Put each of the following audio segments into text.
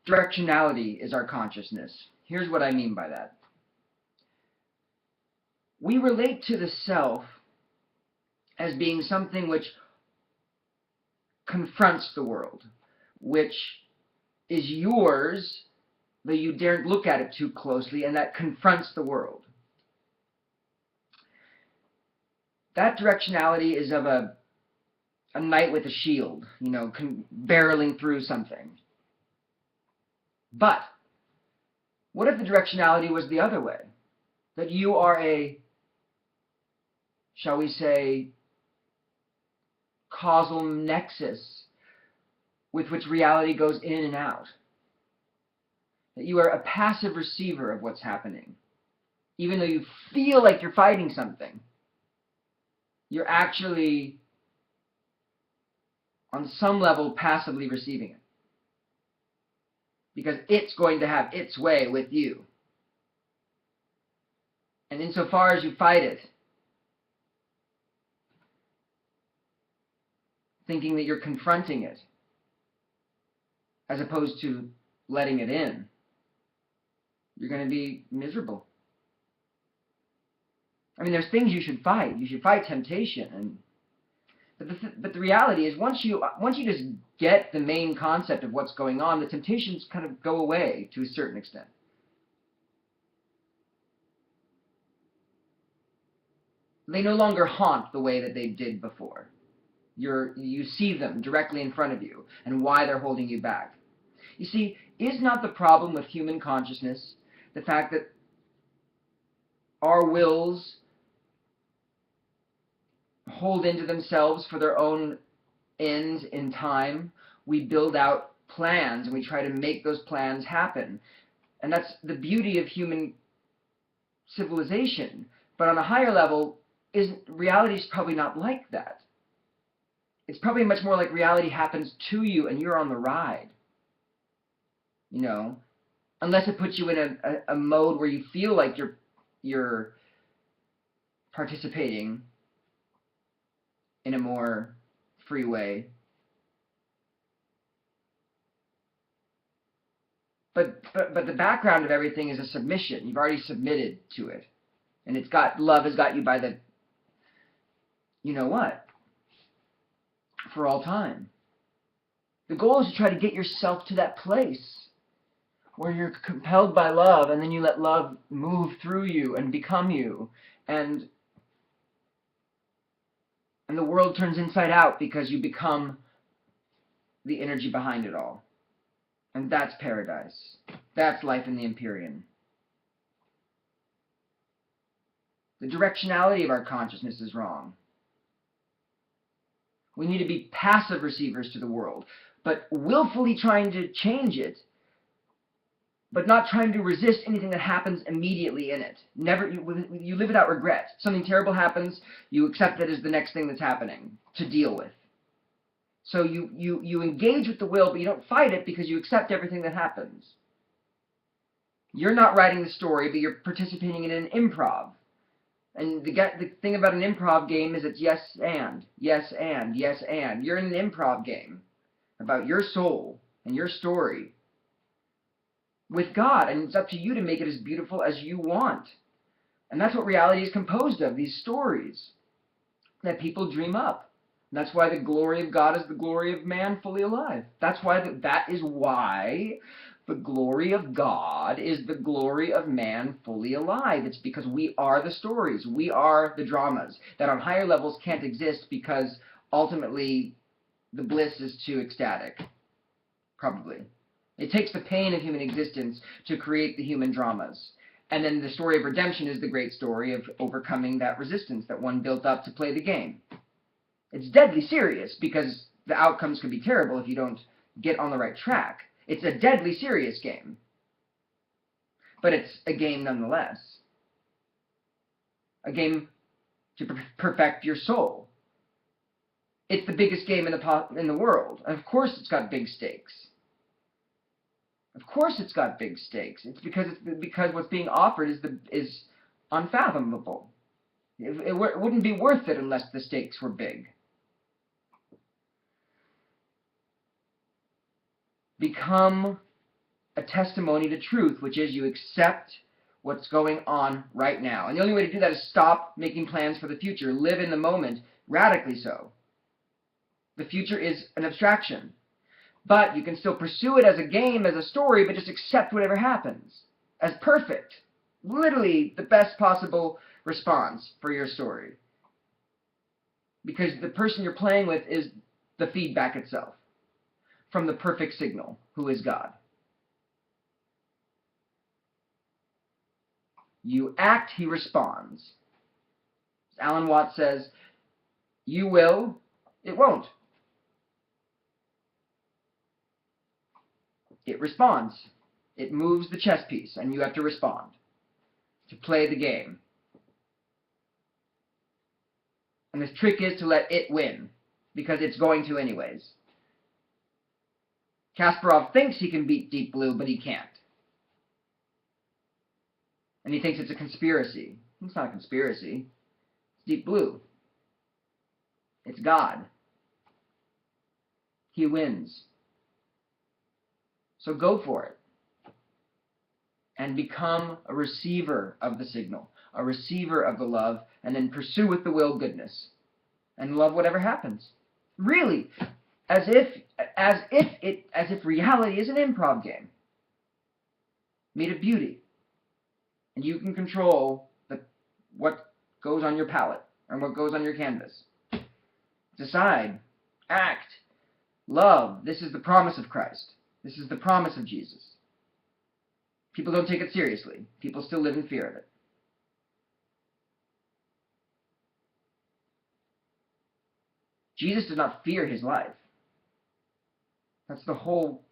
directionality is our consciousness. Here's what I mean by that. We relate to the self as being something which confronts the world, which is yours, but you daren't look at it too closely, and that confronts the world. That directionality is of a knight with a shield, you know, barreling through something. But what if the directionality was the other way? That you are a, shall we say, causal nexus with which reality goes in and out. That you are a passive receiver of what's happening. Even though you feel like you're fighting something, you're actually, on some level, passively receiving it. Because it's going to have its way with you. And insofar as you fight it, thinking that you're confronting it, as opposed to letting it in, you're going to be miserable. I mean, there's things you should fight. You should fight temptation, but the reality is, once you just get the main concept of what's going on, the temptations kind of go away to a certain extent. They no longer haunt the way that they did before. You see them directly in front of you and why they're holding you back. You see, is not the problem with human consciousness the fact that our wills hold into themselves for their own ends in time? We build out plans and we try to make those plans happen. And that's the beauty of human civilization. But on a higher level, reality is probably not like that. It's probably much more like reality happens to you and you're on the ride. You know, unless it puts you in a mode where you feel like you're participating in a more free way. But the background of everything is a submission. You've already submitted to it. And love has got you by the, you know what, for all time. The goal is to try to get yourself to that place where you're compelled by love, and then you let love move through you and become you, and the world turns inside out because you become the energy behind it all. And that's paradise. That's life in the Empyrean. The directionality of our consciousness is wrong. We need to be passive receivers to the world, but willfully trying to change it, but not trying to resist anything that happens immediately in it. Never, you live without regret. Something terrible happens, you accept it as the next thing that's happening to deal with. So you engage with the will, but you don't fight it because you accept everything that happens. You're not writing the story, but you're participating in an improv. And the thing about an improv game is it's yes and, yes and, yes and. You're in an improv game about your soul and your story with God, and it's up to you to make it as beautiful as you want. And that's what reality is composed of, these stories that people dream up. And that's why the glory of God is the glory of man fully alive. That is why the glory of God is the glory of man fully alive. It's because we are the stories. We are the dramas that on higher levels can't exist because ultimately the bliss is too ecstatic. Probably. It takes the pain of human existence to create the human dramas. And then the story of redemption is the great story of overcoming that resistance that one built up to play the game. It's deadly serious because the outcomes could be terrible if you don't get on the right track. It's a deadly serious game. But it's a game nonetheless. A game to perfect your soul. It's the biggest game in the world. And of course it's got big stakes. Of course it's got big stakes. It's because what's being offered is unfathomable. It wouldn't be worth it unless the stakes were big. Become a testimony to truth, which is you accept what's going on right now. And the only way to do that is stop making plans for the future. Live in the moment, radically so. The future is an abstraction. But you can still pursue it as a game, as a story, but just accept whatever happens as perfect. Literally the best possible response for your story. Because the person you're playing with is the feedback itself from the perfect signal, who is God. You act, he responds. As Alan Watts says, you will, it won't. It responds. It moves the chess piece, and you have to respond to play the game. And the trick is to let it win, because it's going to anyways. Kasparov thinks he can beat Deep Blue, but he can't. And he thinks it's a conspiracy. It's not a conspiracy. It's Deep Blue. It's God. He wins. So go for it. And become a receiver of the signal, a receiver of the love, and then pursue with the will goodness. And love whatever happens. Really, as if reality is an improv game made of beauty. And you can control what goes on your palette and what goes on your canvas. Decide, act, love. This is the promise of Christ. This is the promise of Jesus. People don't take it seriously. People still live in fear of it. Jesus did not fear his life. That's the whole...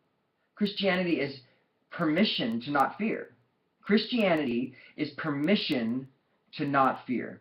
Christianity is permission to not fear. Christianity is permission to not fear.